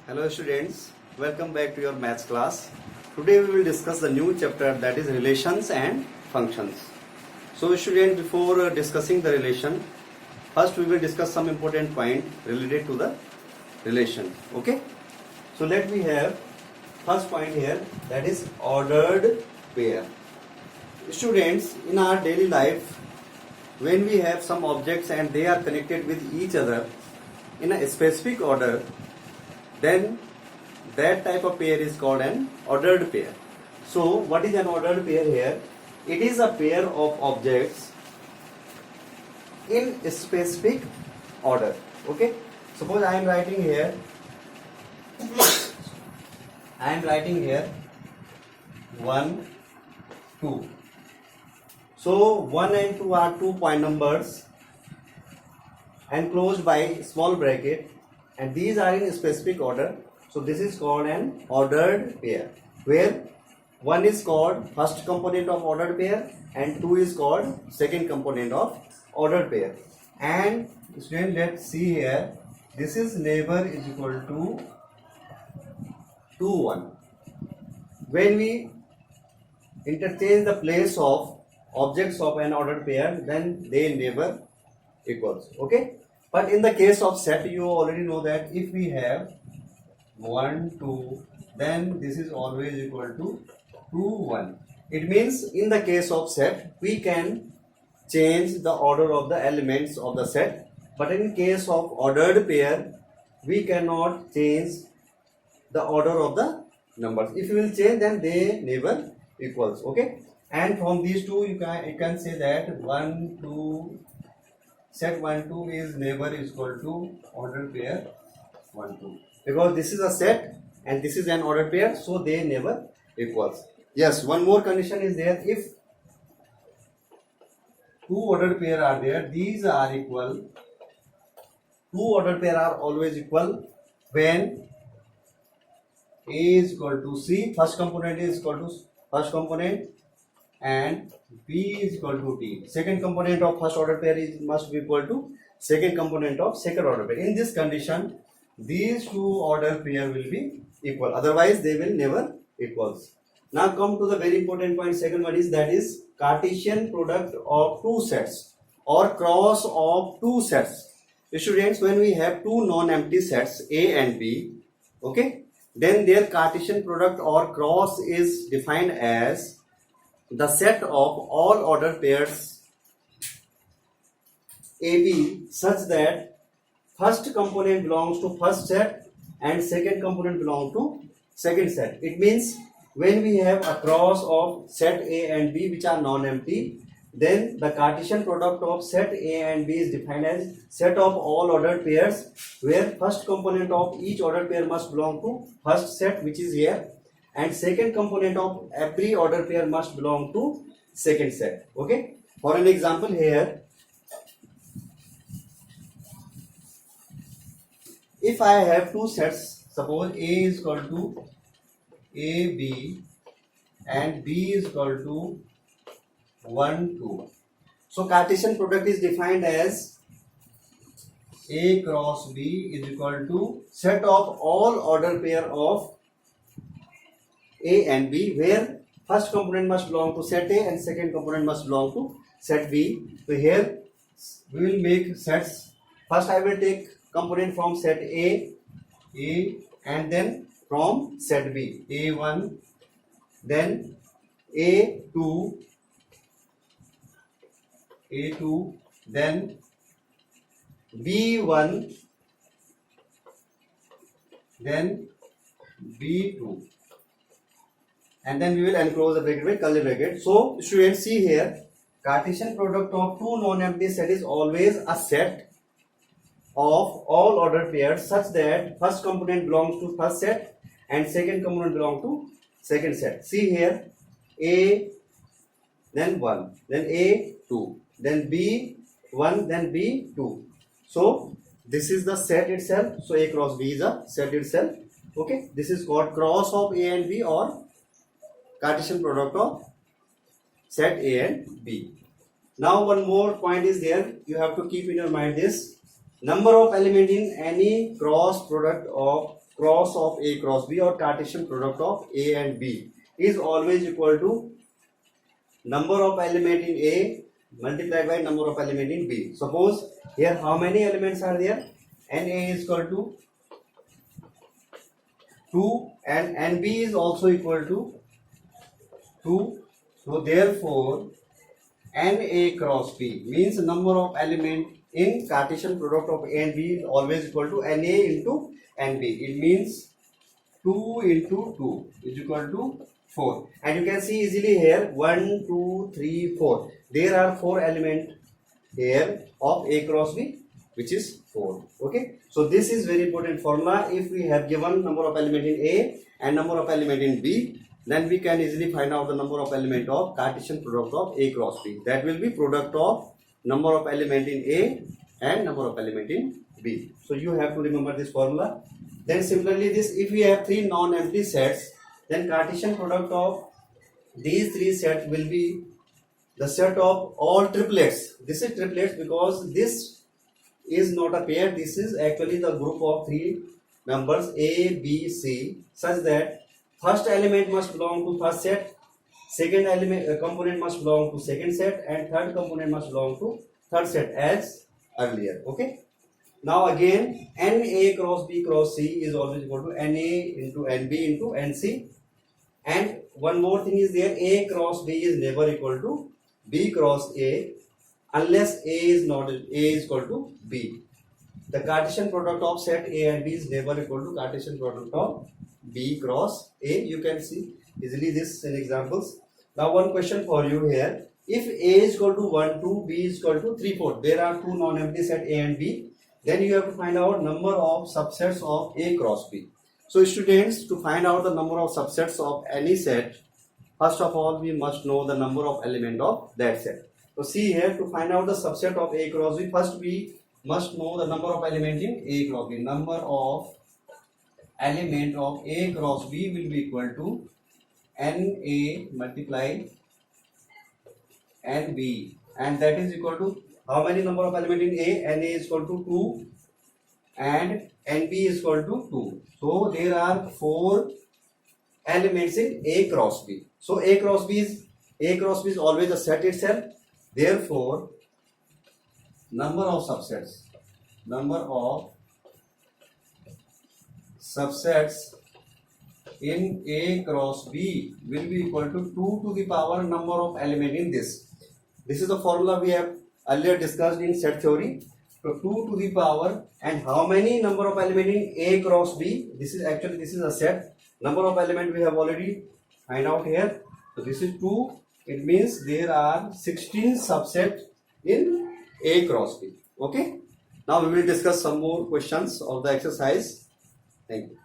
Hello students, welcome back to your maths class. Today we will discuss the new chapter, that is relations and functions. So students, before discussing the relation, first we will discuss some important point related to the relation. Okay? So let me have first point here, that is ordered pair. Students, in our daily life, when we have some objects and they are connected with each other in a specific order, then that type of pair is called an ordered pair. So what is an ordered pair here? It is a pair of objects in a specific order. Okay? Suppose I am writing here 1, 2. So 1 and 2 are 2 point numbers enclosed by small bracket, and these are in specific order. So this is called an ordered pair, where 1 is called first component of ordered pair and 2 is called second component of ordered pair. And student, let's see here, this is neighbor is equal to 2, 1. When we interchange the place of objects of an ordered pair, then they never equals. Okay? But in the case of set, you already know that if we have 1, 2, then this is always equal to 2, 1. It means in the case of set, we can change the order of the elements of the set. But in case of ordered pair, we cannot change the order of the numbers. If you will change, then they never equals. Okay? And from these two, you can say that 1, 2, set 1, 2 is never is equal to ordered pair 1, 2. Because this is a set and this is an ordered pair, so they never equals. Yes, one more condition is there. If two ordered pair are there, these are equal. Two ordered pair are always equal when A is equal to C, first component is equal to first component, and B is equal to D. Second component of first order pair must be equal to second component of second order pair. In this condition, these two order pair will be equal. Otherwise, they will never equals. Now come to the very important point. Second one is, that is Cartesian product of two sets or cross of two sets. Students, when we have two non-empty sets A and B, okay, then their Cartesian product or cross is defined as the set of all ordered pairs AB such that first component belongs to first set and second component belongs to second set. It means when we have a cross of set A and B which are non-empty, then the Cartesian product of set A and B is defined as set of all ordered pairs where first component of each ordered pair must belong to first set, which is here, and second component of every order pair must belong to second set. Okay? For an example here, if I have two sets, suppose A is equal to AB and B is equal to 1, 2. So Cartesian product is defined as A cross B is equal to set of all order pair of A and B, where first component must belong to set A and second component must belong to set B. So here we will make sets. First I will take component from set A, and then from set B, A1, then A2, then B1, then B2. And then we will enclose the bracket with curly bracket. So students, see here, Cartesian product of two non-empty set is always a set of all ordered pairs such that first component belongs to first set and second component belongs to second set. See here, A, then 1, then A, 2, then B, 1, then B, 2. So this is the set itself. So A cross B is a set itself. Okay, this is called cross of A and B or Cartesian product of set A and B. Now one more point is there. You have to keep in your mind this. Number of element in any cross product of cross of A cross B or Cartesian product of A and B is always equal to number of element in A multiplied by number of element in B. Suppose here how many elements are there? NA is equal to 2 and NB is also equal to 2. So therefore NA cross B means number of element in Cartesian product of A and B is always equal to NA into NB. It means 2 into 2 is equal to 4. And you can see easily here 1, 2, 3, 4. There are 4 elements here of A cross B, which is 4. Okay. So this is very important formula. If we have given number of element in A and number of element in B, then we can easily find out the number of element of Cartesian product of A cross B. That will be product of number of element in A and number of element in B. So you have to remember this formula. Then similarly this, if we have 3 non-empty sets, then Cartesian product of these 3 sets will be the set of all triplets. This is triplets because this is not a pair. This is actually the group of 3 members A, B, C, such that first element must belong to first set, second element component must belong to second set, and third component must belong to third set as earlier. Okay. Now again, NA cross B cross C is always equal to NA into NB into NC. And one more thing is there, A cross B is never equal to B cross A unless A is equal to B. The Cartesian product of set A and B is never equal to Cartesian product of B cross A. You can see easily this in examples. Now one question for you here. If A is equal to 1, 2, B is equal to 3, 4. There are 2 non-empty set A and B. Then you have to find out number of subsets of A cross B. So students, to find out the number of subsets of any set, first of all we must know the number of element of that set. So see here, to find out the subset of A cross B, first we must know the number of element in A cross B. Number of element of A cross B will be equal to NA multiplied NB, and that is equal to how many number of element in A? NA is equal to 2 and NB is equal to 2. So there are 4 elements in A cross B. So A cross B is always a set itself. Therefore, number of subsets in A cross B will be equal to 2 to the power number of element in this. This is the formula we have earlier discussed in set theory. So 2 to the power, and how many number of element in A cross B? This is a set. Number of element we have already find out here. So this is 2. It means there are 16 subsets in A cross B. Okay. Now we will discuss some more questions of the exercise. Thank you.